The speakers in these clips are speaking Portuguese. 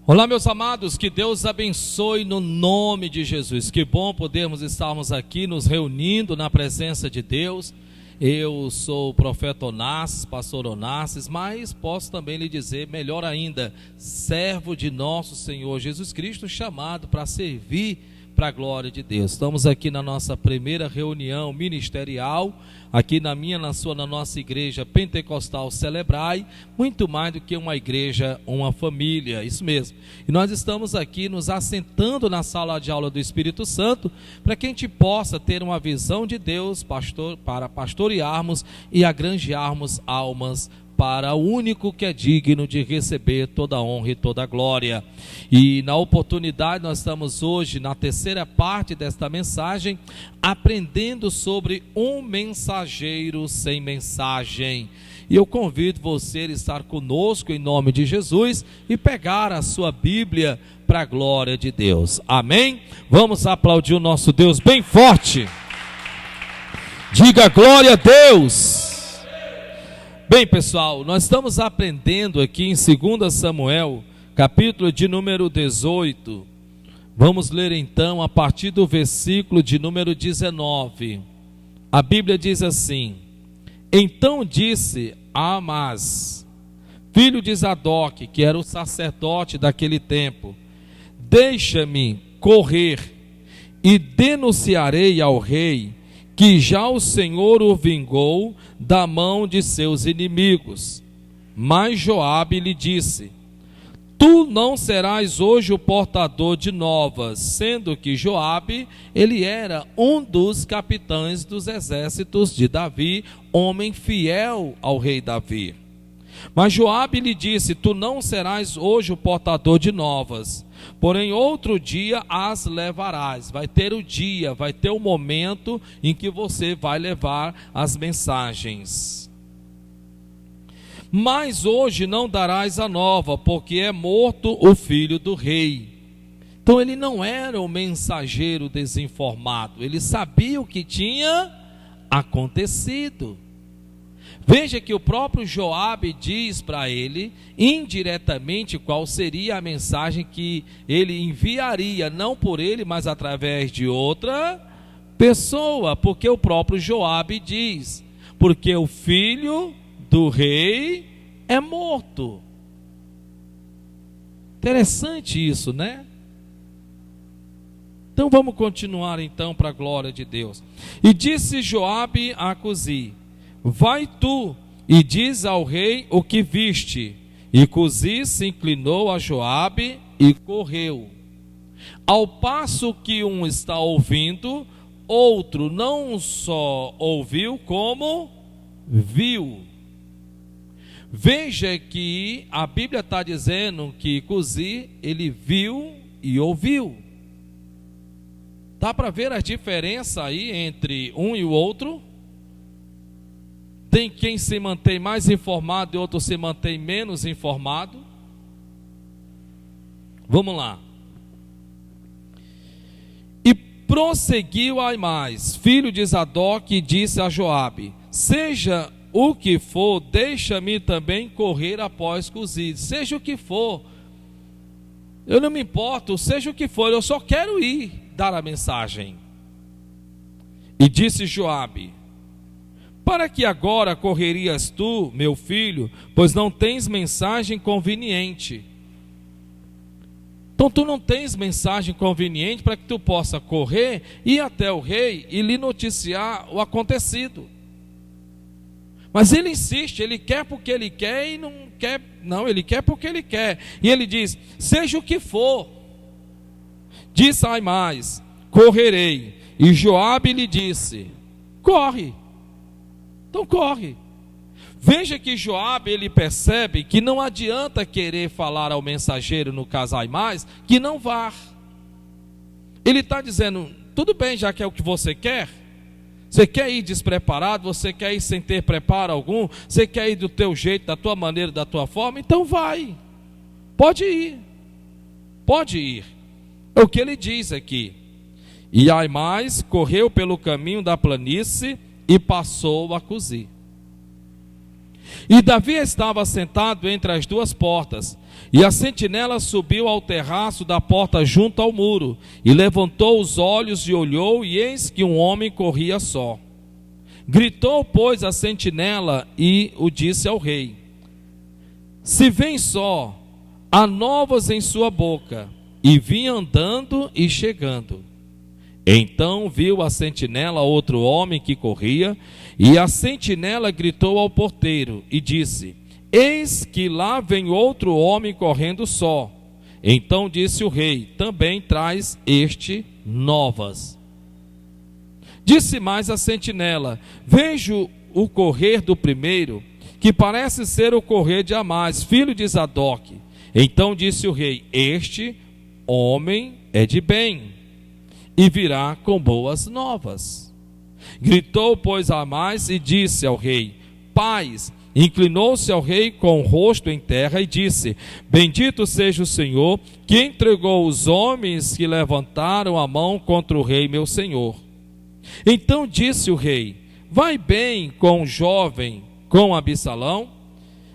Olá, meus amados, que Deus abençoe no nome de Jesus. Que bom podermos estarmos aqui nos reunindo na presença de Deus. Eu sou o profeta Onassis, pastor Onassis, mas posso também lhe dizer, melhor ainda, servo de nosso Senhor Jesus Cristo, chamado para servir para a glória de Deus. Estamos aqui na nossa primeira reunião ministerial, aqui na nossa igreja pentecostal Celebrai, muito mais do que uma igreja, uma família, isso mesmo. E nós estamos aqui nos assentando na sala de aula do Espírito Santo, para que a gente possa ter uma visão de Deus, para pastorearmos e agranjearmos almas para o único que é digno de receber toda a honra e toda a glória. E na oportunidade nós estamos hoje na terceira parte desta mensagem, aprendendo sobre um mensageiro sem mensagem. E eu convido você a estar conosco em nome de Jesus e pegar a sua Bíblia para a glória de Deus. Amém? Vamos aplaudir o nosso Deus bem forte. Diga glória a Deus. Bem, pessoal, nós estamos aprendendo aqui em 2 Samuel, capítulo de número 18. Vamos ler então a partir do versículo de número 19. A Bíblia diz assim: Então disse Amás, filho de Zadok, que era o sacerdote daquele tempo: Deixa-me correr e denunciarei ao rei que já o Senhor o vingou da mão de seus inimigos. Mas Joabe lhe disse: Tu não serás hoje o portador de novas, sendo que Joabe, ele era um dos capitães dos exércitos de Davi, homem fiel ao rei Davi. Mas Joabe lhe disse: Tu não serás hoje o portador de novas, porém outro dia as levarás. Vai ter o dia, vai ter o momento em que você vai levar as mensagens. Mas hoje não darás a nova, porque é morto o filho do rei. Então ele não era o mensageiro desinformado, ele sabia o que tinha acontecido. Veja que o próprio Joabe diz para ele, indiretamente, qual seria a mensagem que ele enviaria, não por ele, mas através de outra pessoa, porque o próprio Joabe diz: porque o filho do rei é morto. Interessante isso, né? Então vamos continuar então para a glória de Deus. E disse Joabe a Cusi: Vai tu e diz ao rei o que viste. E Cusi se inclinou a Joabe e correu. Ao passo que um está ouvindo, outro não só ouviu, como viu. Veja que a Bíblia está dizendo que Cusi, ele viu e ouviu. Dá para ver a diferença aí entre um e o outro? Tem quem se mantém mais informado e outro se mantém menos informado. Vamos lá. E prosseguiu Aimás, filho de Zadok, e disse a Joabe: Seja o que for, deixa-me também correr após Cusi. Seja o que for, eu não me importo, seja o que for, eu só quero ir dar a mensagem. E disse Joabe: Para que agora correrias tu, meu filho, pois não tens mensagem conveniente. Então tu não tens mensagem conveniente para que tu possa correr, ir até o rei e lhe noticiar o acontecido. Mas ele insiste, ele quer porque ele quer e não quer, não, ele quer porque ele quer. E ele diz: seja o que for. Disse Aimás: correrei. E Joabe lhe disse: corre. Então corre. Veja que Joabe, ele percebe que não adianta querer falar ao mensageiro, no caso Aimás, que não vá. Ele está dizendo: tudo bem, já que é o que você quer. Você quer ir despreparado, você quer ir sem ter preparo algum, você quer ir do teu jeito, da tua maneira, da tua forma, então vai. Pode ir. Pode ir. É o que ele diz aqui. E Aimás correu pelo caminho da planície e passou a Cusi. E Davi estava sentado entre as duas portas, e a sentinela subiu ao terraço da porta junto ao muro, e levantou os olhos e olhou, e eis que um homem corria só. Gritou, pois, a sentinela e o disse ao rei: se vem só, há novas em sua boca. E vinha andando e chegando. Então viu a sentinela outro homem que corria, e a sentinela gritou ao porteiro e disse: eis que lá vem outro homem correndo só. Então disse o rei: também traz este novas. Disse mais a sentinela: vejo o correr do primeiro, que parece ser o correr de Amás, filho de Zadok. Então disse o rei: este homem é de bem, e virá com boas novas. Gritou, pois, Amás e disse ao rei: paz. Inclinou-se ao rei com o rosto em terra e disse: bendito seja o Senhor, que entregou os homens que levantaram a mão contra o rei meu senhor. Então disse o rei: vai bem com o jovem, com Absalão?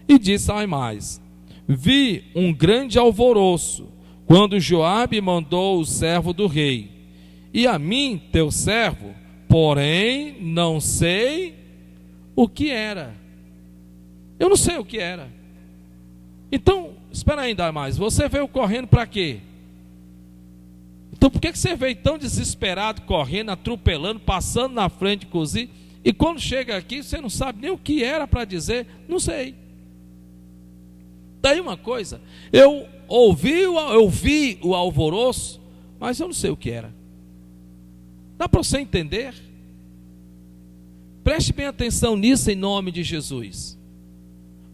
E disse a Amás: vi um grande alvoroço, quando Joabe mandou o servo do rei, e a mim, teu servo, porém não sei o que era. Eu não sei o que era. Então, espera ainda mais, você veio correndo para quê? Então por que você veio tão desesperado, correndo, atropelando, passando na frente de cozinha, e quando chega aqui você não sabe nem o que era para dizer? Não sei. Daí uma coisa, eu vi o alvoroço, mas eu não sei o que era. Dá para você entender? Preste bem atenção nisso em nome de Jesus.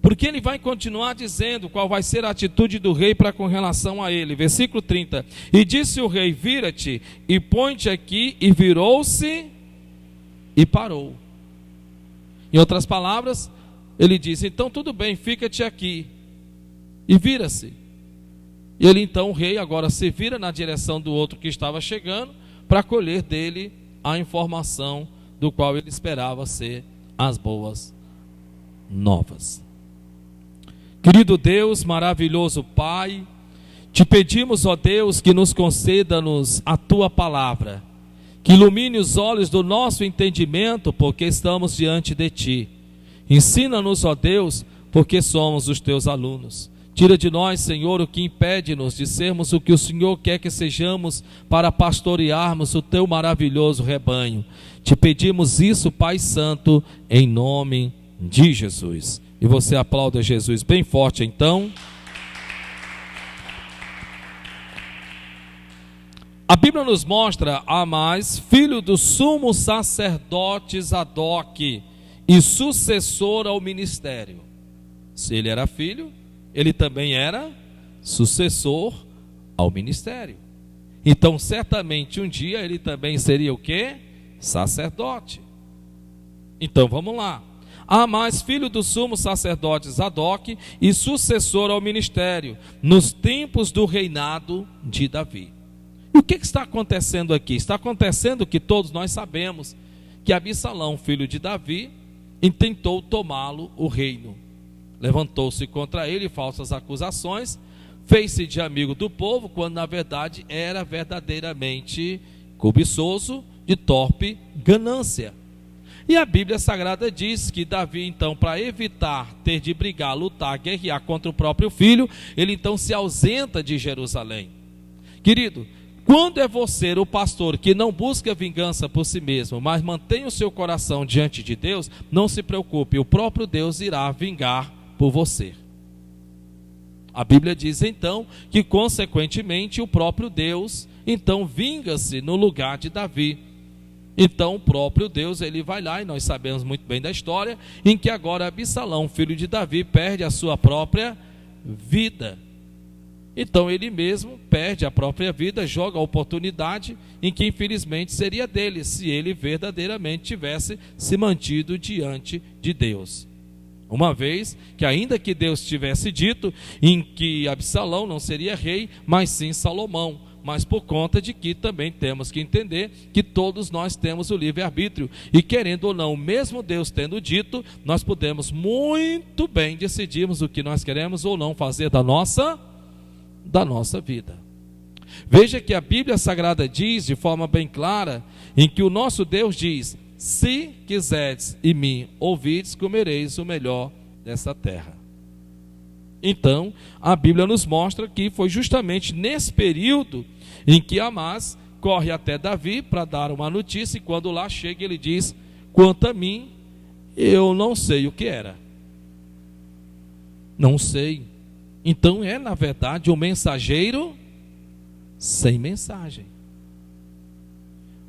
Porque ele vai continuar dizendo qual vai ser a atitude do rei para com relação a ele. Versículo 30. E disse o rei: vira-te e põe-te aqui. E virou-se e parou. Em outras palavras, ele disse: então tudo bem, fica-te aqui. E vira-se. E ele então, o rei, agora se vira na direção do outro que estava chegando, para colher dele a informação do qual ele esperava ser as boas novas. Querido Deus, maravilhoso Pai, te pedimos, ó Deus, que nos conceda-nos a tua palavra, que ilumine os olhos do nosso entendimento, porque estamos diante de ti. Ensina-nos, ó Deus, porque somos os teus alunos. Tira de nós, Senhor, o que impede-nos de sermos o que o Senhor quer que sejamos para pastorearmos o teu maravilhoso rebanho. Te pedimos isso, Pai Santo, em nome de Jesus. E você aplauda Jesus bem forte então. A Bíblia nos mostra Amás, filho do sumo sacerdote Zadok e sucessor ao ministério. Se ele era filho, ele também era sucessor ao ministério. Então certamente um dia ele também seria o quê? Sacerdote. Então vamos lá. Amás, filho do sumo sacerdote Zadok e sucessor ao ministério, nos tempos do reinado de Davi. E o que está acontecendo aqui? Está acontecendo que todos nós sabemos que Absalão, filho de Davi, intentou tomá-lo o reino. Levantou-se contra ele falsas acusações, fez-se de amigo do povo, quando na verdade era verdadeiramente cobiçoso, de torpe ganância. E a Bíblia Sagrada diz que Davi, então, para evitar ter de brigar, lutar, guerrear contra o próprio filho, ele então se ausenta de Jerusalém. Querido, quando é você o pastor que não busca vingança por si mesmo, mas mantém o seu coração diante de Deus, não se preocupe, o próprio Deus irá vingar por você. A Bíblia diz então que consequentemente o próprio Deus então vinga-se no lugar de Davi. Então o próprio Deus, ele vai lá, e nós sabemos muito bem da história, em que agora Absalão, filho de Davi, perde a sua própria vida. Então ele mesmo perde a própria vida, joga a oportunidade em que infelizmente seria dele, se ele verdadeiramente tivesse se mantido diante de Deus. Uma vez que ainda que Deus tivesse dito em que Absalão não seria rei, mas sim Salomão, mas por conta de que também temos que entender que todos nós temos o livre-arbítrio. E querendo ou não, mesmo Deus tendo dito, nós podemos muito bem decidirmos o que nós queremos ou não fazer da nossa vida. Veja que a Bíblia Sagrada diz de forma bem clara, em que o nosso Deus diz: se quiserdes e me ouvides, comereis o melhor dessa terra. Então, a Bíblia nos mostra que foi justamente nesse período em que Amás corre até Davi para dar uma notícia, e quando lá chega ele diz: quanto a mim, eu não sei o que era. Não sei. Então é, na verdade, um mensageiro sem mensagem.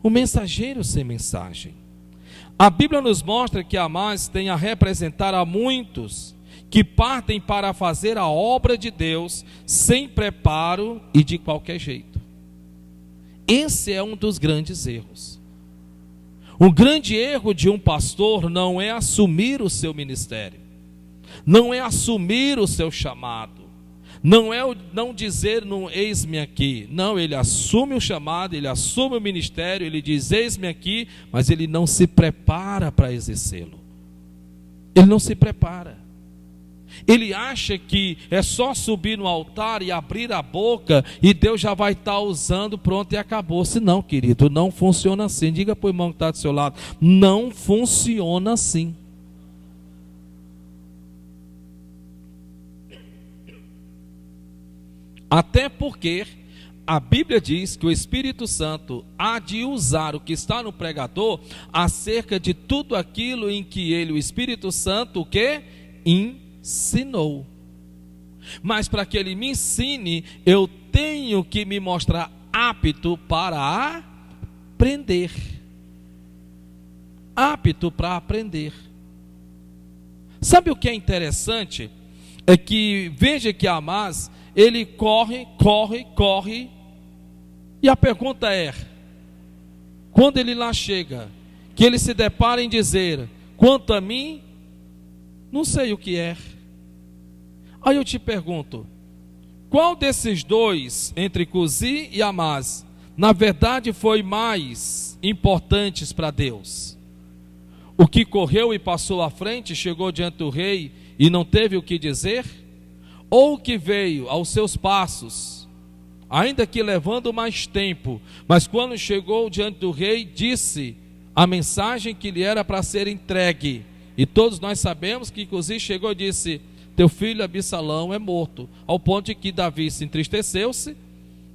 Um mensageiro sem mensagem. A Bíblia nos mostra que Amás tem a representar a muitos que partem para fazer a obra de Deus sem preparo e de qualquer jeito. Esse é um dos grandes erros. O grande erro de um pastor não é assumir o seu ministério, não é assumir o seu chamado, não é não dizer no eis-me aqui. Não, ele assume o chamado, ele assume o ministério, ele diz eis-me aqui, mas ele não se prepara para exercê-lo. Ele não se prepara. Ele acha que é só subir no altar e abrir a boca e Deus já vai estar usando, pronto, e acabou. Se não, querido, não funciona assim. Diga para o irmão que está do seu lado: não funciona assim. Até porque a Bíblia diz que o Espírito Santo há de usar o que está no pregador acerca de tudo aquilo em que ele, o Espírito Santo, o que? Ensinou. Mas para que ele me ensine, eu tenho que me mostrar apto para aprender. Apto para aprender. Sabe o que é interessante? É que veja que Amás, ele corre, e a pergunta é, quando ele lá chega, que ele se depara em dizer: quanto a mim, não sei o que é. Aí eu te pergunto, qual desses dois, entre Cusi e Amás, na verdade foi mais importante para Deus? O que correu e passou à frente, chegou diante do rei e não teve o que dizer? Ou o que veio aos seus passos, ainda que levando mais tempo, mas quando chegou diante do rei, disse a mensagem que lhe era para ser entregue? E todos nós sabemos que Cusi chegou e disse: teu filho Absalão é morto. Ao ponto de que Davi se entristeceu-se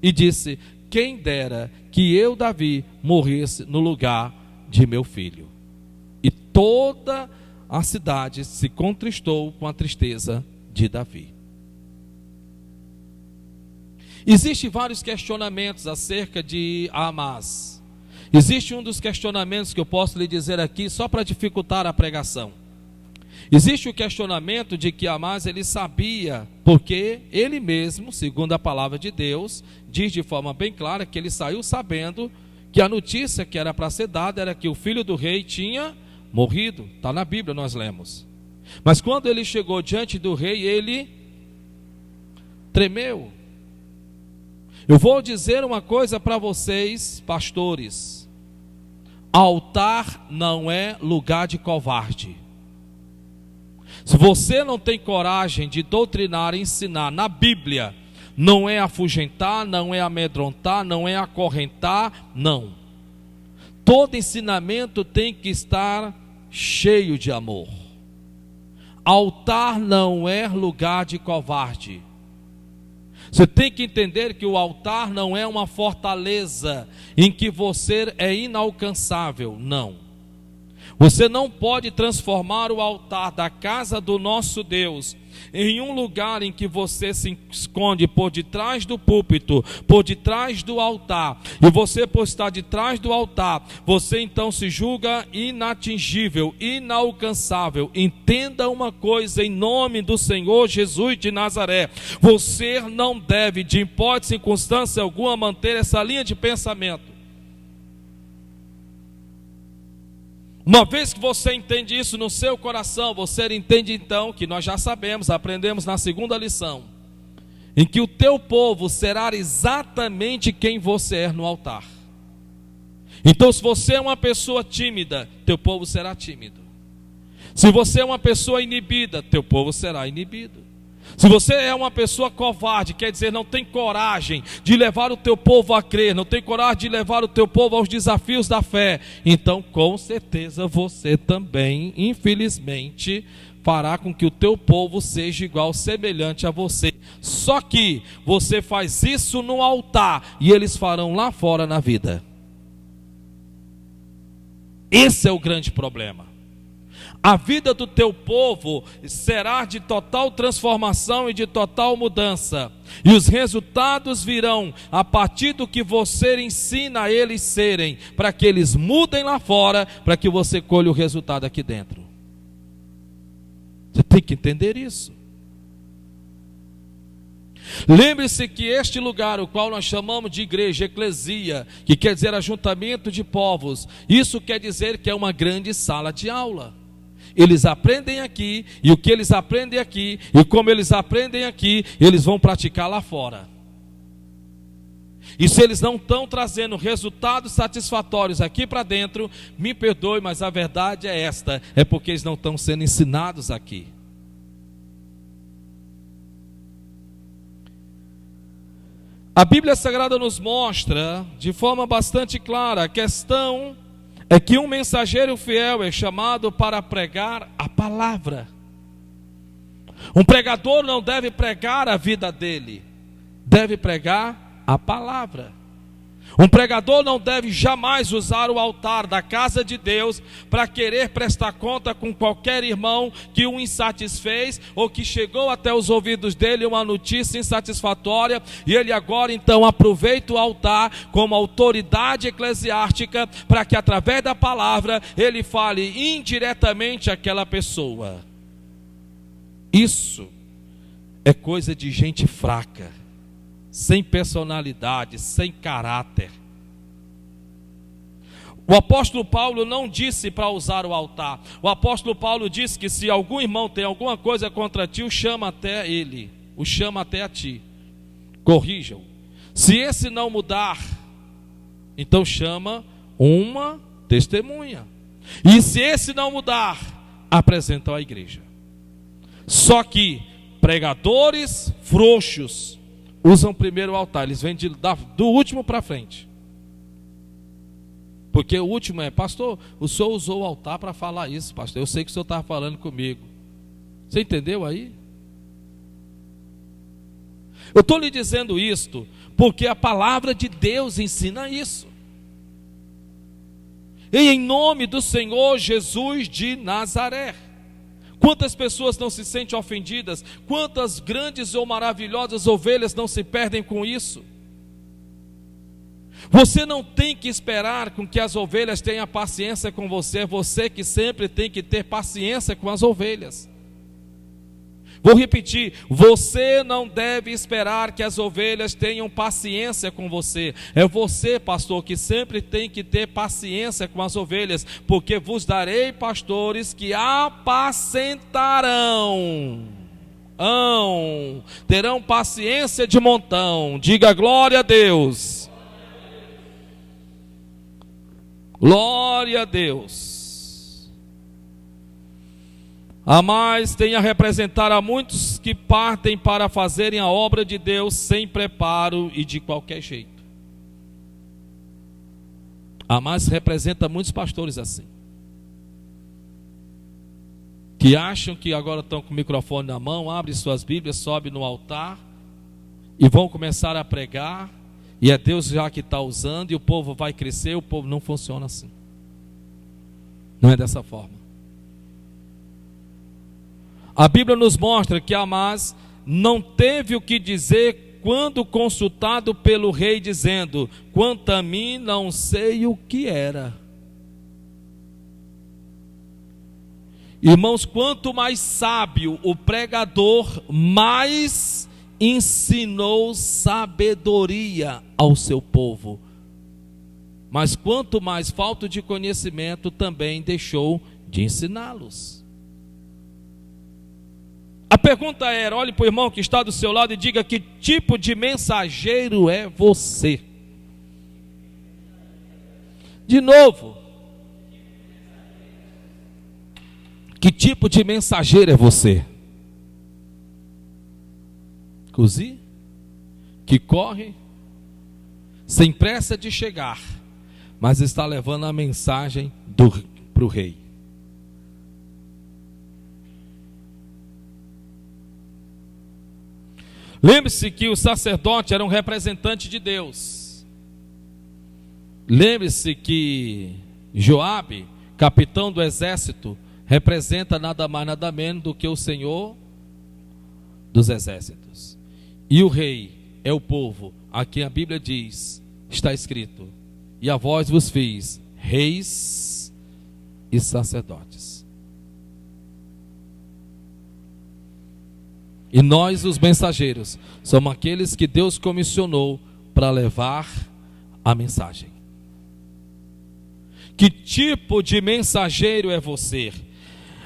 e disse: quem dera que eu, Davi, morresse no lugar de meu filho. E toda a cidade se contristou com a tristeza de Davi. Existem vários questionamentos acerca de Amás. Existe um dos questionamentos que eu posso lhe dizer aqui, só para dificultar a pregação. Existe o questionamento de que Amás, ele sabia, porque ele mesmo, segundo a palavra de Deus, diz de forma bem clara que ele saiu sabendo que a notícia que era para ser dada era que o filho do rei tinha morrido. Está na Bíblia, nós lemos. Mas quando ele chegou diante do rei, ele tremeu. Eu vou dizer uma coisa para vocês, pastores: altar não é lugar de covarde. Se você não tem coragem de doutrinar e ensinar na Bíblia, não é afugentar, não é amedrontar, não é acorrentar, não. Todo ensinamento tem que estar cheio de amor. Altar não é lugar de covarde. Você tem que entender que o altar não é uma fortaleza em que você é inalcançável, não. Você não pode transformar o altar da casa do nosso Deus em um lugar em que você se esconde por detrás do púlpito, por detrás do altar, e você, por estar detrás do altar, você então se julga inatingível, inalcançável. Entenda uma coisa, em nome do Senhor Jesus de Nazaré: você não deve, de hipótese, circunstância alguma, manter essa linha de pensamento. Uma vez que você entende isso no seu coração, você entende então que nós já sabemos, aprendemos na segunda lição, em que o teu povo será exatamente quem você é no altar. Então, se você é uma pessoa tímida, teu povo será tímido. Se você é uma pessoa inibida, teu povo será inibido. Se você é uma pessoa covarde, quer dizer, não tem coragem de levar o teu povo a crer, não tem coragem de levar o teu povo aos desafios da fé, então com certeza você também, infelizmente, fará com que o teu povo seja igual, semelhante a você. Só que você faz isso no altar e eles farão lá fora na vida. Esse é o grande problema. A vida do teu povo será de total transformação e de total mudança. E os resultados virão a partir do que você ensina a eles serem, para que eles mudem lá fora, para que você colhe o resultado aqui dentro. Você tem que entender isso. Lembre-se que este lugar, o qual nós chamamos de igreja, eclesia, que quer dizer ajuntamento de povos, isso quer dizer que é uma grande sala de aula. Eles aprendem aqui, e o que eles aprendem aqui, e como eles aprendem aqui, eles vão praticar lá fora. E se eles não estão trazendo resultados satisfatórios aqui para dentro, me perdoe, mas a verdade é esta, é porque eles não estão sendo ensinados aqui. A Bíblia Sagrada nos mostra de forma bastante clara, a questão é que um mensageiro fiel é chamado para pregar a palavra. Um pregador não deve pregar a vida dele, deve pregar a palavra. Um pregador não deve jamais usar o altar da casa de Deus para querer prestar conta com qualquer irmão que o insatisfez ou que chegou até os ouvidos dele uma notícia insatisfatória e ele agora então aproveita o altar como autoridade eclesiástica para que através da palavra ele fale indiretamente àquela pessoa. Isso é coisa de gente fraca, sem personalidade, sem caráter. O apóstolo Paulo não disse para usar o altar. O apóstolo Paulo disse que se algum irmão tem alguma coisa contra ti, o chama até ele, o chama até a ti, corrija-o. Se esse não mudar, então chama uma testemunha. E se esse não mudar, apresenta à igreja. Só que pregadores frouxos usam primeiro o altar, eles vêm do último para frente. Porque o último é, pastor, o senhor usou o altar para falar isso, pastor. Eu sei que o senhor estava falando comigo. Você entendeu aí? Eu estou lhe dizendo isto porque a palavra de Deus ensina isso. E em nome do Senhor Jesus de Nazaré. Quantas pessoas não se sentem ofendidas? Quantas grandes ou maravilhosas ovelhas não se perdem com isso? Você não tem que esperar com que as ovelhas tenham paciência com você. É você que sempre tem que ter paciência com as ovelhas. Vou repetir, você não deve esperar que as ovelhas tenham paciência com você. É você, pastor, que sempre tem que ter paciência com as ovelhas, porque vos darei pastores que apacentarão, terão paciência de montão. Diga glória a Deus. Glória a Deus. A mais tem a representar a muitos que partem para fazerem a obra de Deus sem preparo e de qualquer jeito. A mais representa muitos pastores assim, que acham que agora estão com o microfone na mão, abrem suas Bíblias, sobem no altar e vão começar a pregar, e é Deus já que está usando, e o povo vai crescer. O povo não funciona assim, não é dessa forma. A Bíblia nos mostra que Amás não teve o que dizer quando consultado pelo rei, dizendo: quanto a mim, não sei o que era. Irmãos, quanto mais sábio o pregador, mais ensinou sabedoria ao seu povo. Mas quanto mais falta de conhecimento, também deixou de ensiná-los. A pergunta era, olhe para o irmão que está do seu lado e diga: que tipo de mensageiro é você? De novo, que tipo de mensageiro é você? Cozi, que corre sem pressa de chegar, mas está levando a mensagem para o rei. Lembre-se que o sacerdote era um representante de Deus. Lembre-se que Joabe, capitão do exército, representa nada mais nada menos do que o Senhor dos exércitos. E o rei é o povo a quem a Bíblia diz, está escrito: e a vós vos fiz reis e sacerdotes. E nós, os mensageiros, somos aqueles que Deus comissionou para levar a mensagem. Que tipo de mensageiro é você?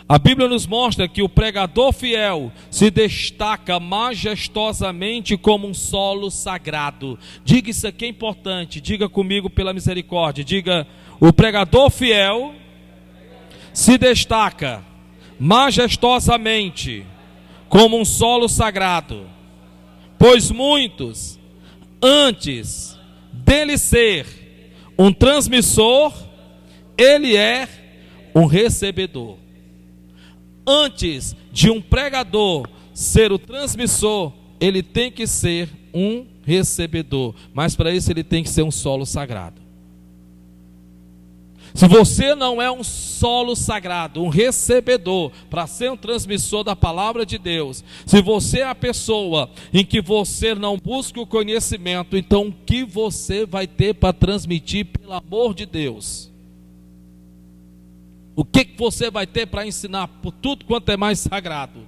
A Bíblia nos mostra que o pregador fiel se destaca majestosamente como um solo sagrado. Diga isso aqui, é importante. Diga comigo pela misericórdia. Diga: o pregador fiel se destaca majestosamente como um solo sagrado, pois muitos, antes dele ser um transmissor, ele é um recebedor. Antes de um pregador ser o transmissor, ele tem que ser um recebedor, mas para isso ele tem que ser um solo sagrado. Se você não é um solo sagrado, um recebedor, para ser um transmissor da palavra de Deus, se você é a pessoa em que você não busca o conhecimento, então o que você vai ter para transmitir pelo amor de Deus? O que você vai ter para ensinar por tudo quanto é mais sagrado?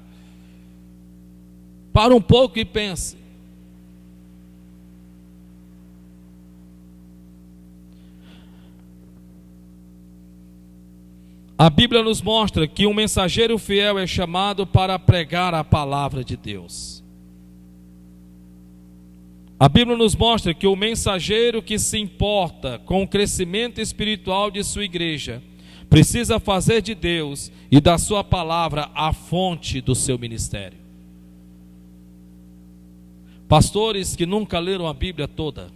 Para um pouco e pense. A Bíblia nos mostra que um mensageiro fiel é chamado para pregar a palavra de Deus. A Bíblia nos mostra que o mensageiro que se importa com o crescimento espiritual de sua igreja precisa fazer de Deus e da sua palavra a fonte do seu ministério. Pastores que nunca leram a Bíblia toda,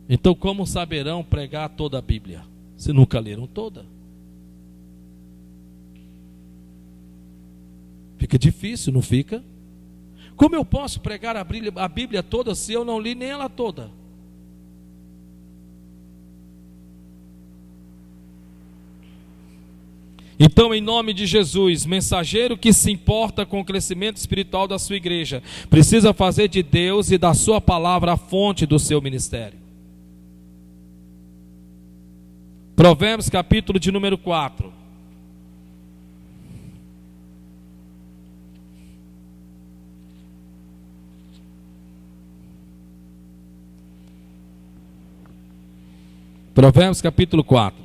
então como saberão pregar toda a Bíblia, se nunca leram toda? Fica difícil, não fica? Como eu posso pregar a Bíblia toda se eu não li nem ela toda? Então, em nome de Jesus, mensageiro que se importa com o crescimento espiritual da sua igreja, precisa fazer de Deus e da sua palavra a fonte do seu ministério. Provérbios capítulo de número 4. Provérbios capítulo 4.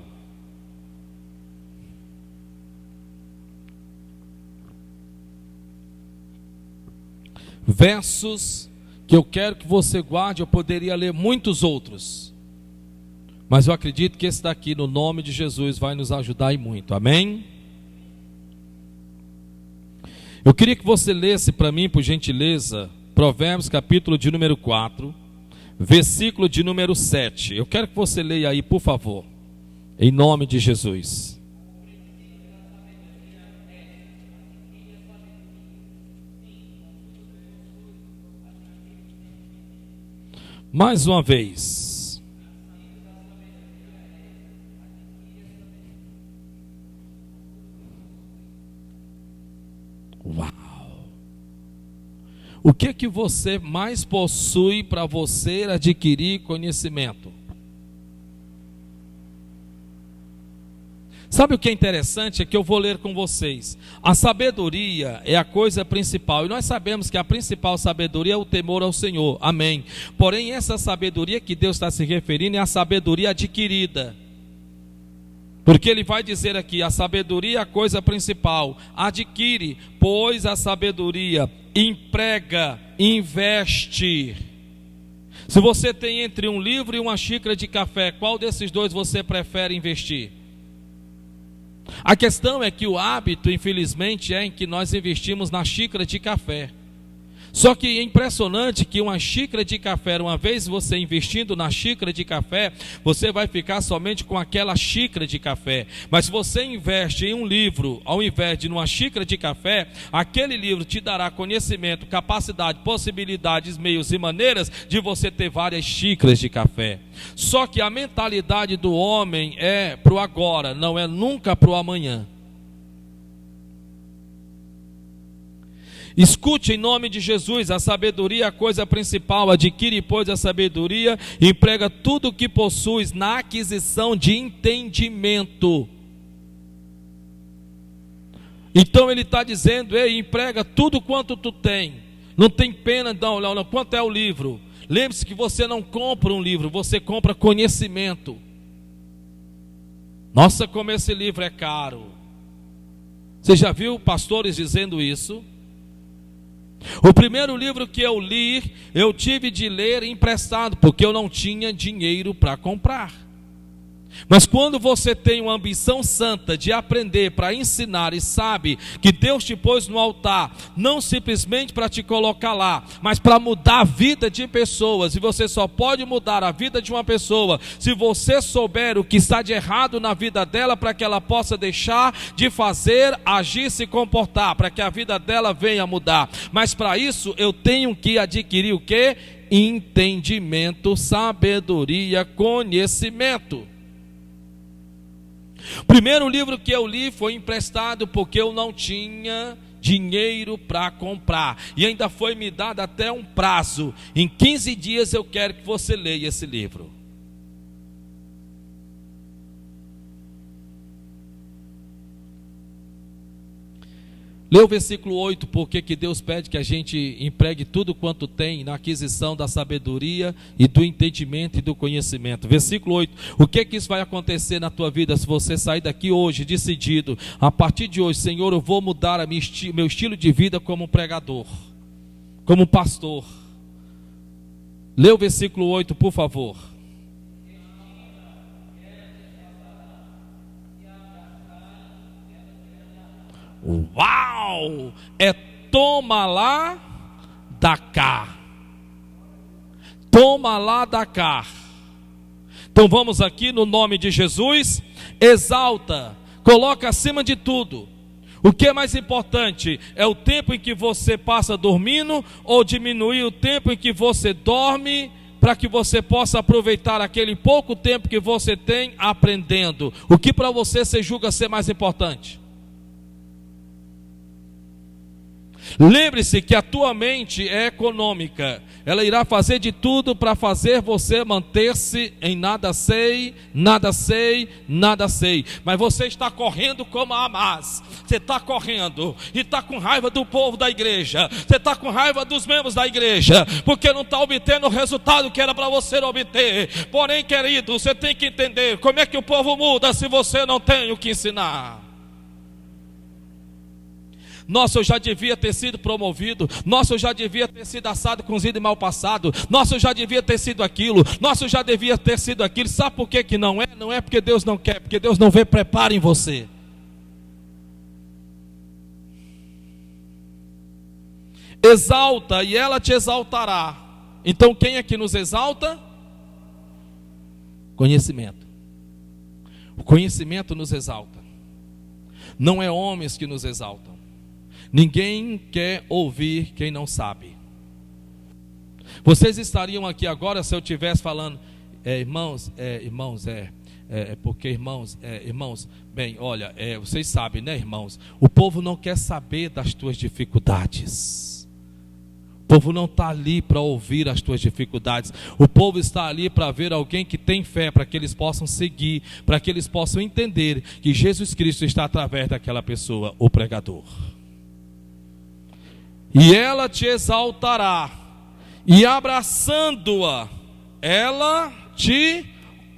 Versos que eu quero que você guarde. Eu poderia ler muitos outros, mas eu acredito que esse daqui, no nome de Jesus, vai nos ajudar e muito. Amém? Eu queria que você lesse para mim, por gentileza, Provérbios capítulo de número 4, versículo de número 7. Eu quero que você leia aí, por favor, em nome de Jesus. Mais uma vez. Uau! O que que você mais possui para você adquirir conhecimento? Sabe o que é interessante? É que eu vou ler com vocês. A sabedoria é a coisa principal. E nós sabemos que a principal sabedoria é o temor ao Senhor. Amém. Porém, essa sabedoria que Deus está se referindo é a sabedoria adquirida. Porque ele vai dizer aqui: a sabedoria é a coisa principal. Adquire, pois, a sabedoria. Emprega, investe. Se você tem entre um livro e uma xícara de café, qual desses dois você prefere investir? A questão é que o hábito, infelizmente, é em que nós investimos na xícara de café. Só que é impressionante que uma xícara de café, uma vez você investindo na xícara de café, você vai ficar somente com aquela xícara de café. Mas se você investe em um livro, ao invés de numa xícara de café, aquele livro te dará conhecimento, capacidade, possibilidades, meios e maneiras de você ter várias xícaras de café. Só que a mentalidade do homem é para o agora, não é nunca para o amanhã. Escute em nome de Jesus: a sabedoria é a coisa principal. Adquire, pois, a sabedoria, e emprega tudo o que possuis na aquisição de entendimento. Então ele está dizendo: ei, emprega tudo quanto tu tem. Não tem pena, não. Quanto é o livro? Lembre-se que você não compra um livro, você compra conhecimento. Nossa, como esse livro é caro. Você já viu pastores dizendo isso? O primeiro livro que eu li, eu tive de ler emprestado, porque eu não tinha dinheiro para comprar. Mas quando você tem uma ambição santa de aprender para ensinar e sabe que Deus te pôs no altar, não simplesmente para te colocar lá, mas para mudar a vida de pessoas, e você só pode mudar a vida de uma pessoa se você souber o que está de errado na vida dela, para que ela possa deixar de fazer, agir, se comportar, para que a vida dela venha mudar. Mas para isso eu tenho que adquirir o quê? Entendimento, sabedoria, conhecimento. O primeiro livro que eu li foi emprestado, porque eu não tinha dinheiro para comprar, e ainda foi me dado até um prazo: em 15 dias eu quero que você leia esse livro. Lê o versículo 8, porque que Deus pede que a gente empregue tudo quanto tem na aquisição da sabedoria e do entendimento e do conhecimento. Versículo 8, o que isso vai acontecer na tua vida se você sair daqui hoje decidido: a partir de hoje, Senhor, eu vou mudar meu estilo de vida como pregador, como pastor. Lê o versículo 8, por favor. Uau! É toma lá, dá cá. Toma lá, dá cá. Então vamos aqui no nome de Jesus. Exalta, coloca acima de tudo. O que é mais importante? É o tempo em que você passa dormindo, ou diminuir o tempo em que você dorme, para que você possa aproveitar aquele pouco tempo que você tem aprendendo? O que para você julga ser mais importante? Lembre-se que a tua mente é econômica. Ela irá fazer de tudo para fazer você manter-se em nada sei, nada sei, nada sei. Mas você está correndo como a Amás. Você está correndo e está com raiva do povo da igreja. Você está com raiva dos membros da igreja, porque não está obtendo o resultado que era para você obter. Porém, querido, você tem que entender como é que o povo muda se você não tem o que ensinar. Nossa, eu já devia ter sido promovido. Nossa, eu já devia ter sido assado, cozido e mal passado. Nossa, eu já devia ter sido aquilo. Nossa, eu já devia ter sido aquilo. Sabe por que não é? Não é porque Deus não quer, porque Deus não vê preparo em você. Exalta e ela te exaltará. Então quem é que nos exalta? Conhecimento. O conhecimento nos exalta. Não é homens que nos exaltam. Ninguém quer ouvir quem não sabe. Vocês estariam aqui agora se eu estivesse falando: irmãos, bem, olha, vocês sabem, né, irmãos? O povo não quer saber das tuas dificuldades. O povo não está ali para ouvir as tuas dificuldades. O povo está ali para ver alguém que tem fé, para que eles possam seguir, para que eles possam entender que Jesus Cristo está através daquela pessoa, o pregador. E ela te exaltará, e abraçando-a, ela te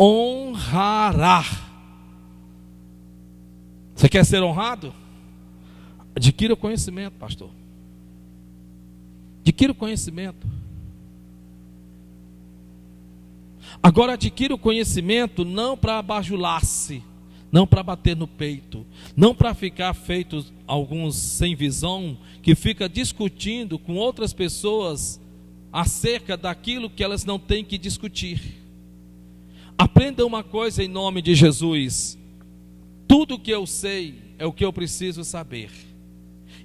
honrará. Você quer ser honrado? Adquira o conhecimento, pastor. Adquira o conhecimento. Agora adquira o conhecimento não para bajular-se, não para bater no peito, não para ficar feitos alguns sem visão, que fica discutindo com outras pessoas acerca daquilo que elas não têm que discutir. Aprenda uma coisa em nome de Jesus: tudo que eu sei é o que eu preciso saber,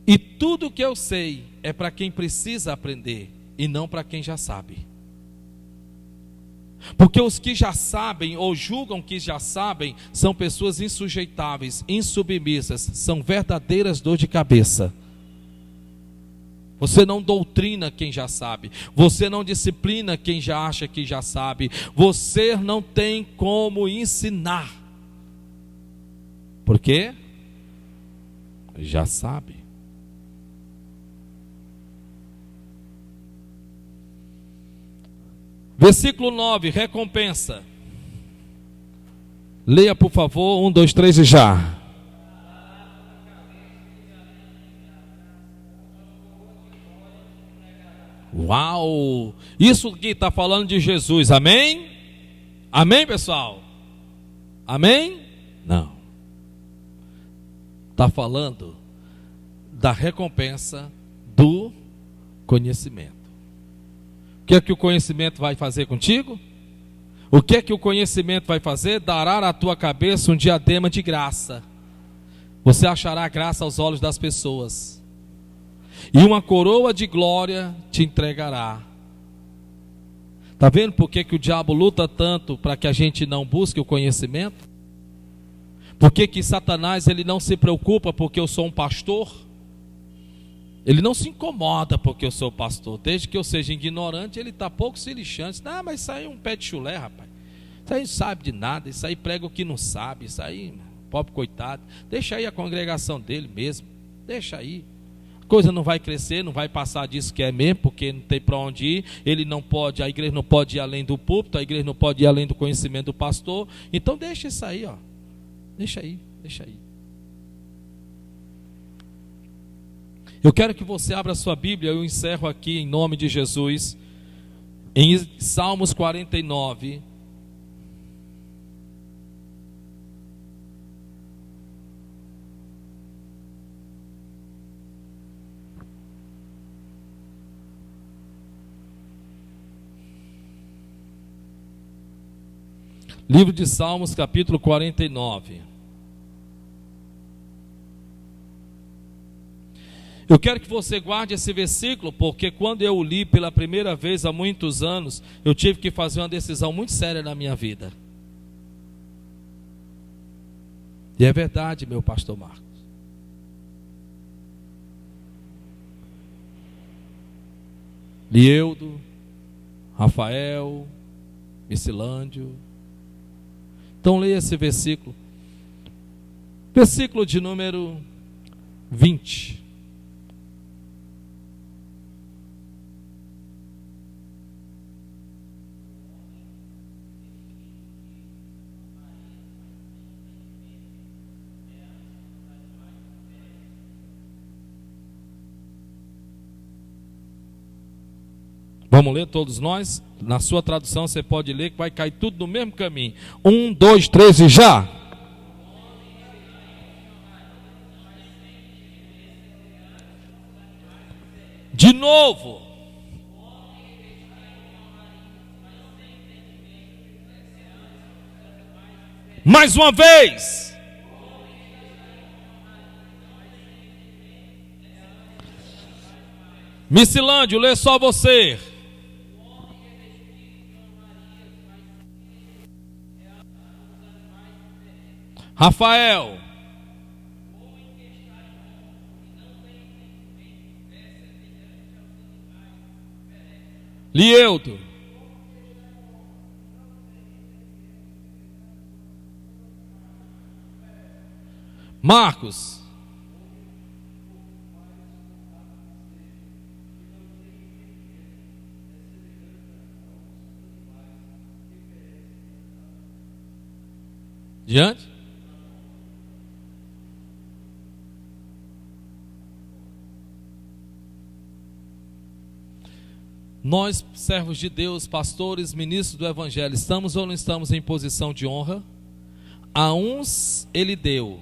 e tudo que eu sei é para quem precisa aprender e não para quem já sabe. Porque os que já sabem ou julgam que já sabem são pessoas insujeitáveis, insubmissas, são verdadeiras dor de cabeça. Você não doutrina quem já sabe, você não disciplina quem já acha que já sabe, você não tem como ensinar. Por quê? Já sabe. Versículo 9, recompensa. Leia, por favor, 1, 2, 3 e já. Uau! Isso aqui está falando de Jesus, amém? Amém, pessoal? Amém? Não. Está falando da recompensa do conhecimento. O que é que o conhecimento vai fazer contigo? O que é que o conhecimento vai fazer? Dará à tua cabeça um diadema de graça. Você achará graça aos olhos das pessoas. E uma coroa de glória te entregará. Está vendo por que o diabo luta tanto para que a gente não busque o conhecimento? Por que Satanás ele não se preocupa porque eu sou um pastor? Ele não se incomoda porque eu sou pastor. Desde que eu seja ignorante, ele está pouco se lixando. Ah, mas isso aí é um pé de chulé, rapaz. Isso aí não sabe de nada. Isso aí prega o que não sabe. Isso aí, pobre coitado. Deixa aí a congregação dele mesmo. Deixa aí. A coisa não vai crescer, não vai passar disso que é mesmo, porque não tem para onde ir. Ele não pode, a igreja não pode ir além do púlpito, a igreja não pode ir além do conhecimento do pastor. Então deixa isso aí, ó. Deixa aí, deixa aí. Eu quero que você abra a sua Bíblia, eu encerro aqui em nome de Jesus, em Salmos 49. Livro de Salmos, capítulo 49. Eu quero que você guarde esse versículo, porque quando eu o li pela primeira vez há muitos anos, eu tive que fazer uma decisão muito séria na minha vida. E é verdade, meu pastor Marcos. Lieudo, Rafael, Micilândio. Então leia esse versículo. Versículo de número 20. Vamos ler todos nós? Na sua tradução você pode ler que vai cair tudo no mesmo caminho. 1, 2, 3 e já. De novo. Mais uma vez. Micilândio, lê só você. Rafael. Lieudo. Marcos. Diante. Nós, servos de Deus, pastores, ministros do Evangelho, estamos ou não estamos em posição de honra? A uns Ele deu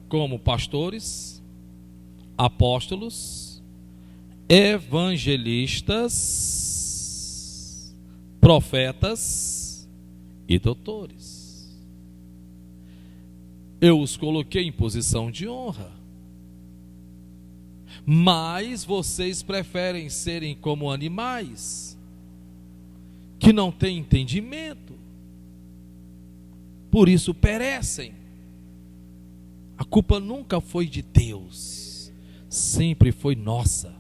como pastores, apóstolos, evangelistas, profetas e doutores. Eu os coloquei em posição de honra. Mas vocês preferem serem como animais, que não têm entendimento, por isso perecem. A culpa nunca foi de Deus, sempre foi nossa.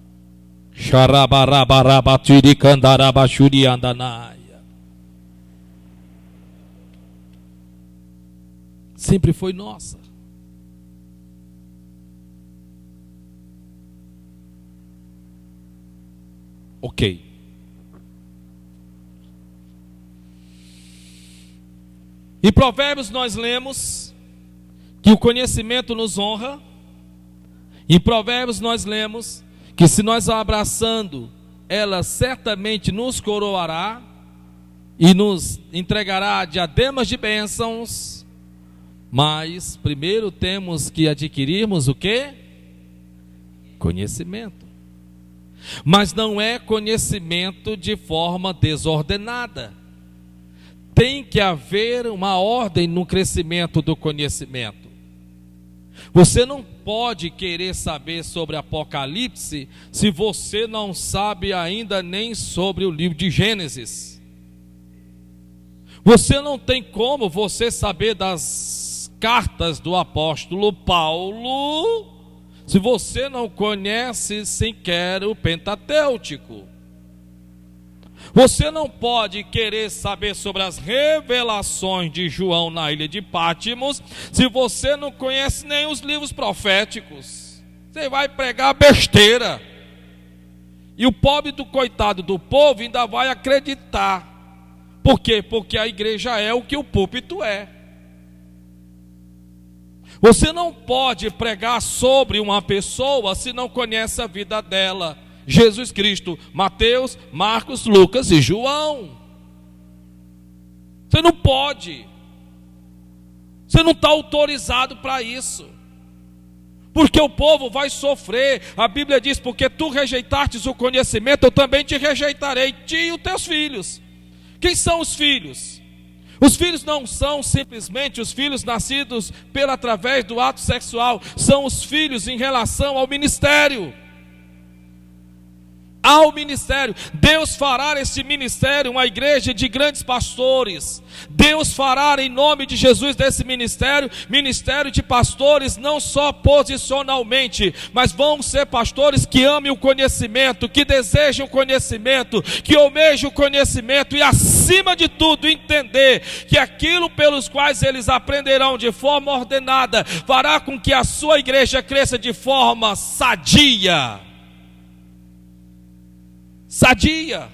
Sempre foi nossa. Ok. Em Provérbios nós lemos que o conhecimento nos honra. Em Provérbios nós lemos que se nós a abraçando, ela certamente nos coroará e nos entregará diademas de bênçãos. Mas primeiro temos que adquirirmos o quê? Conhecimento. Mas não é conhecimento de forma desordenada. Tem que haver uma ordem no crescimento do conhecimento. Você não pode querer saber sobre Apocalipse se você não sabe ainda nem sobre o livro de Gênesis. Você não tem como você saber das cartas do apóstolo Paulo se você não conhece sequer o Pentateuco. Você não pode querer saber sobre as revelações de João na ilha de Patmos se você não conhece nem os livros proféticos. Você vai pregar besteira. E o pobre do coitado do povo ainda vai acreditar. Por quê? Porque a igreja é o que o púlpito é. Você não pode pregar sobre uma pessoa se não conhece a vida dela. Jesus Cristo, Mateus, Marcos, Lucas e João. Você não pode. Você não está autorizado para isso. Porque o povo vai sofrer. A Bíblia diz, porque tu rejeitastes o conhecimento, eu também te rejeitarei, ti e os teus filhos. Quem são os filhos? Os filhos não são simplesmente os filhos nascidos através do ato sexual. São os filhos em relação ao ministério. Ao ministério. Deus fará este ministério uma igreja de grandes pastores. Deus fará em nome de Jesus desse ministério de pastores, não só posicionalmente, mas vão ser pastores que amem o conhecimento, que desejam o conhecimento, que almejam o conhecimento e acima de tudo entender que aquilo pelos quais eles aprenderão de forma ordenada fará com que a sua igreja cresça de forma sadia. Sadia.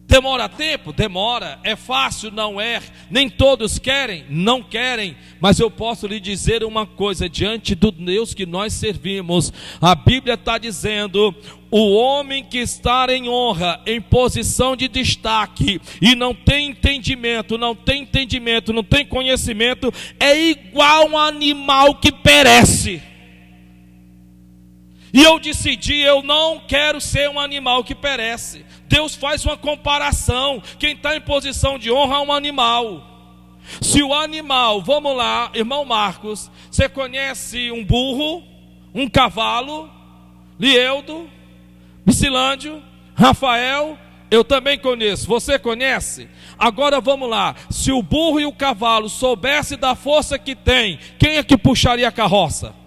Demora tempo? Demora. É fácil? Não é. Nem todos querem? Não querem. Mas eu posso lhe dizer uma coisa, diante do Deus que nós servimos, a Bíblia está dizendo: o homem que está em honra, em posição de destaque, e não tem entendimento, não tem conhecimento, é igual a um animal que perece. E eu decidi, eu não quero ser um animal que perece. Deus faz uma comparação. Quem está em posição de honra é um animal. Se o animal, vamos lá, irmão Marcos, você conhece um burro, um cavalo, Lieldo, Bicilândio, Rafael, eu também conheço. Você conhece? Agora vamos lá. Se o burro e o cavalo soubessem da força que tem, quem é que puxaria a carroça?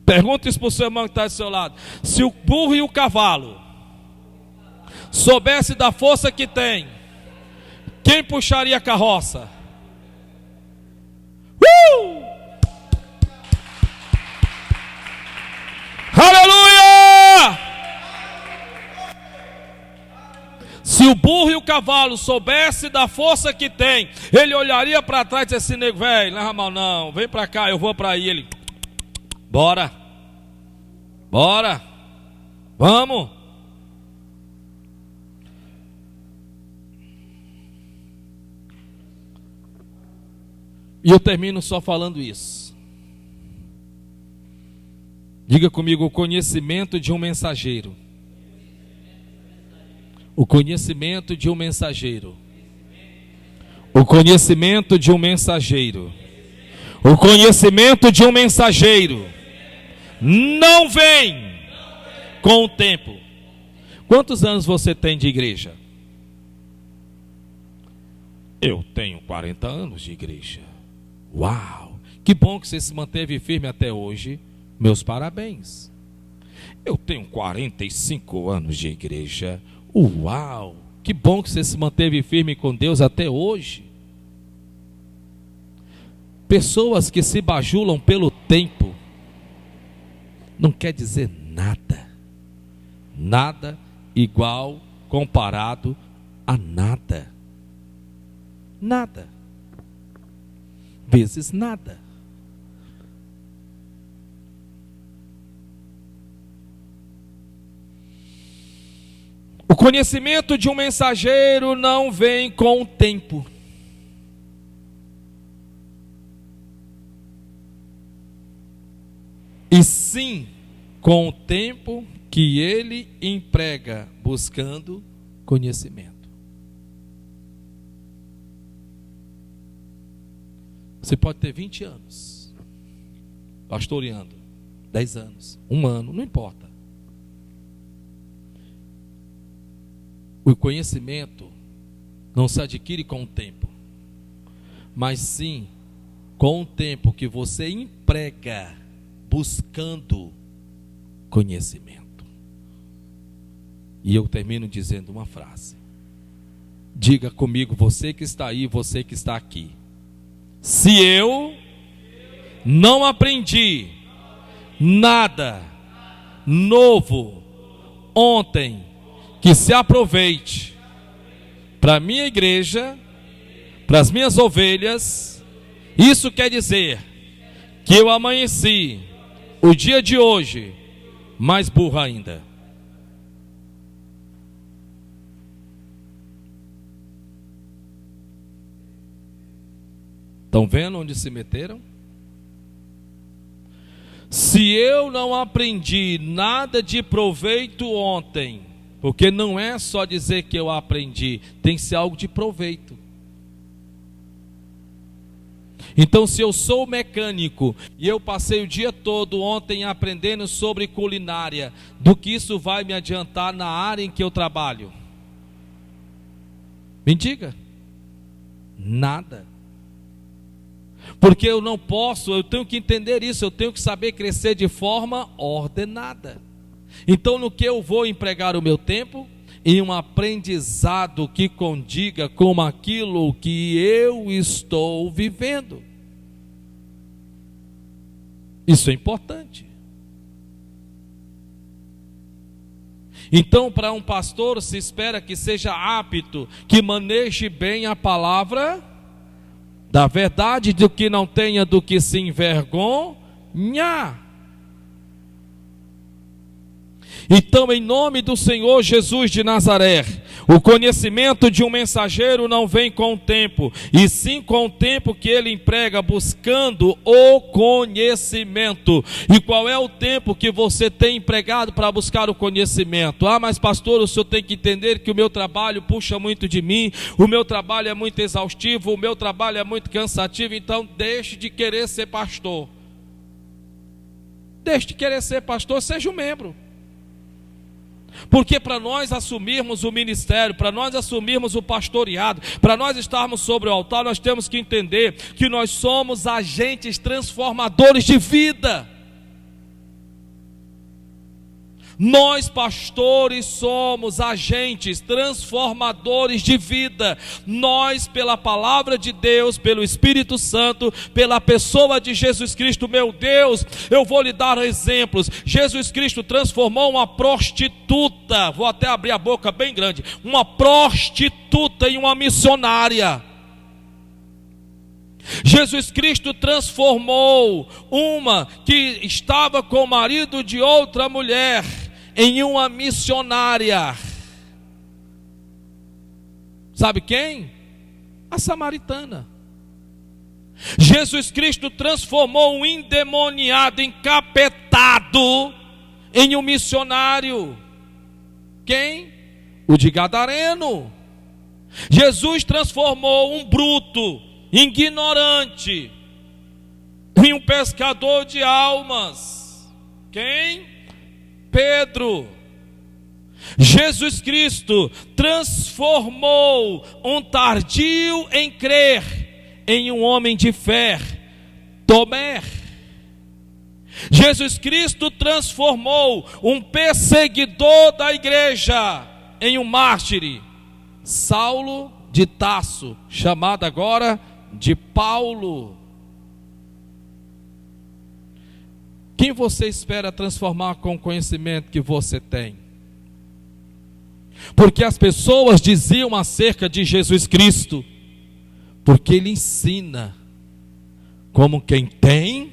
Pergunta isso para o seu irmão que está do seu lado. Se o burro e o cavalo soubesse da força que tem, quem puxaria a carroça? Aleluia! Se o burro e o cavalo soubesse da força que tem, ele olharia para trás e disse assim: nego velho, não leva mal não, vem para cá, eu vou para aí. Ele: bora, Bora! Vamos! E eu termino só falando isso. Diga comigo: o conhecimento de um mensageiro. O conhecimento de um mensageiro. O conhecimento de um mensageiro. O conhecimento de um mensageiro não vem com o tempo. Quantos anos você tem de igreja? Eu tenho 40 anos de igreja. Uau! Que bom que você se manteve firme até hoje. Meus parabéns. Eu tenho 45 anos de igreja. Uau! Que bom que você se manteve firme com Deus até hoje. Pessoas que se bajulam pelo tempo não quer dizer nada. Nada igual comparado a nada. Nada. Vezes nada. O conhecimento de um mensageiro não vem com o tempo. E sim com o tempo que ele emprega buscando conhecimento. Você pode ter 20 anos pastoreando, 10 anos, 1 ano, não importa. O conhecimento não se adquire com o tempo, mas sim com o tempo que você emprega buscando conhecimento. E eu termino dizendo uma frase. Diga comigo, você que está aí, você que está aqui. Se eu não aprendi nada novo ontem que se aproveite para a minha igreja, para as minhas ovelhas, isso quer dizer que eu amanheci o dia de hoje mais burro ainda. Estão vendo onde se meteram? Se eu não aprendi nada de proveito ontem, porque não é só dizer que eu aprendi, tem que ser algo de proveito. Então, se eu sou mecânico e eu passei o dia todo ontem aprendendo sobre culinária, do que isso vai me adiantar na área em que eu trabalho? Me diga. Nada. Porque eu não posso, eu tenho que entender isso, eu tenho que saber crescer de forma ordenada. Então, no que eu vou empregar o meu tempo? Em um aprendizado que condiga com aquilo que eu estou vivendo. Isso é importante. Então, para um pastor se espera que seja apto, que maneje bem a palavra da verdade, do que não tenha do que se envergonhar. Então, em nome do Senhor Jesus de Nazaré, o conhecimento de um mensageiro não vem com o tempo, e sim com o tempo que ele emprega buscando o conhecimento. E qual é o tempo que você tem empregado para buscar o conhecimento? Ah, mas pastor, o senhor tem que entender que o meu trabalho puxa muito de mim, o meu trabalho é muito exaustivo, o meu trabalho é muito cansativo, então deixe de querer ser pastor. Deixe de querer ser pastor, seja um membro. Porque para nós assumirmos o ministério, para nós assumirmos o pastoreado, para nós estarmos sobre o altar, nós temos que entender que nós somos agentes transformadores de vida. Nós, pastores, somos agentes transformadores de vida. Nós, pela palavra de Deus, pelo Espírito Santo, pela pessoa de Jesus Cristo, meu Deus, eu vou lhe dar exemplos. Jesus Cristo transformou uma prostituta, vou até abrir a boca bem grande, uma prostituta em uma missionária. Jesus Cristo transformou uma que estava com o marido de outra mulher em uma missionária. Sabe quem? A samaritana. Jesus Cristo transformou um endemoniado, encapetado, em um missionário. Quem? O de Gadareno. Jesus transformou um bruto, ignorante, em um pescador de almas. Quem? Pedro. Jesus Cristo transformou um tardio em crer em um homem de fé, Tomé. Jesus Cristo transformou um perseguidor da igreja em um mártir, Saulo de Tarso, chamado agora de Paulo. Quem você espera transformar com o conhecimento que você tem? Porque as pessoas diziam acerca de Jesus Cristo, porque ele ensina como quem tem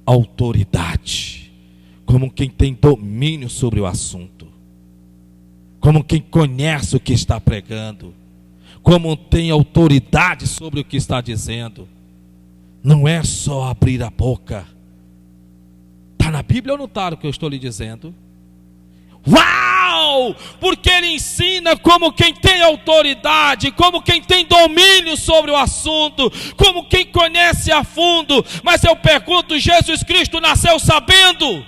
autoridade, como quem tem domínio sobre o assunto, como quem conhece o que está pregando, como tem autoridade sobre o que está dizendo. Não é só abrir a boca. Está na Bíblia ou não está o que eu estou lhe dizendo? Uau! Porque ele ensina como quem tem autoridade, como quem tem domínio sobre o assunto, como quem conhece a fundo. Mas eu pergunto, Jesus Cristo nasceu sabendo?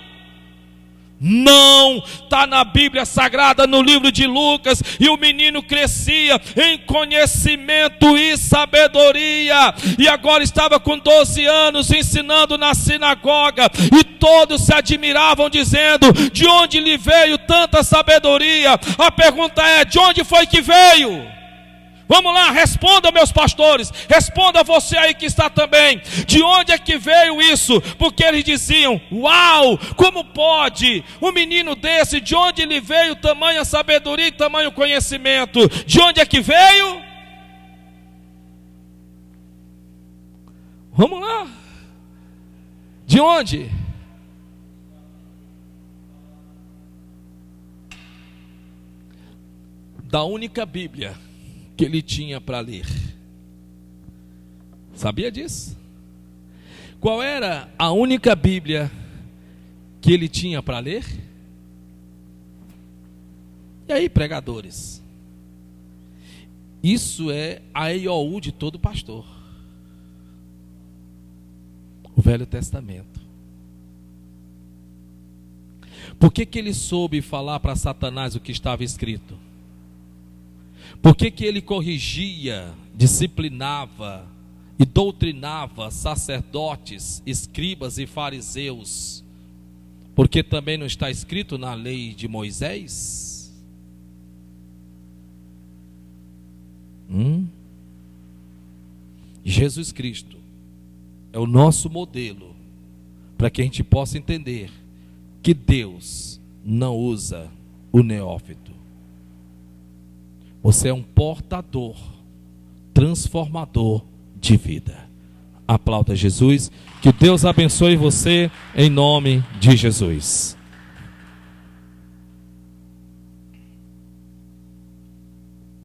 Não, está na Bíblia Sagrada, no livro de Lucas. E o menino crescia em conhecimento e sabedoria, e agora estava com 12 anos ensinando na sinagoga, e todos se admiravam, dizendo: de onde lhe veio tanta sabedoria? A pergunta é: de onde foi que veio? Vamos lá, responda, meus pastores, responda você aí que está também. De onde é que veio isso? Porque eles diziam: uau, como pode um menino desse, de onde ele veio tamanha sabedoria e tamanho conhecimento? De onde é que veio? Vamos lá. De onde? Da única Bíblia que ele tinha para ler. Sabia disso? Qual era a única Bíblia que ele tinha para ler? E aí, pregadores? Isso é a EIOU de todo pastor. O Velho Testamento. Por que ele soube falar para Satanás o que estava escrito? Por que ele corrigia, disciplinava e doutrinava sacerdotes, escribas e fariseus? Porque também não está escrito na lei de Moisés? Jesus Cristo é o nosso modelo para que a gente possa entender que Deus não usa o neófito. Você é um portador, transformador de vida. Aplauda Jesus. Que Deus abençoe você em nome de Jesus.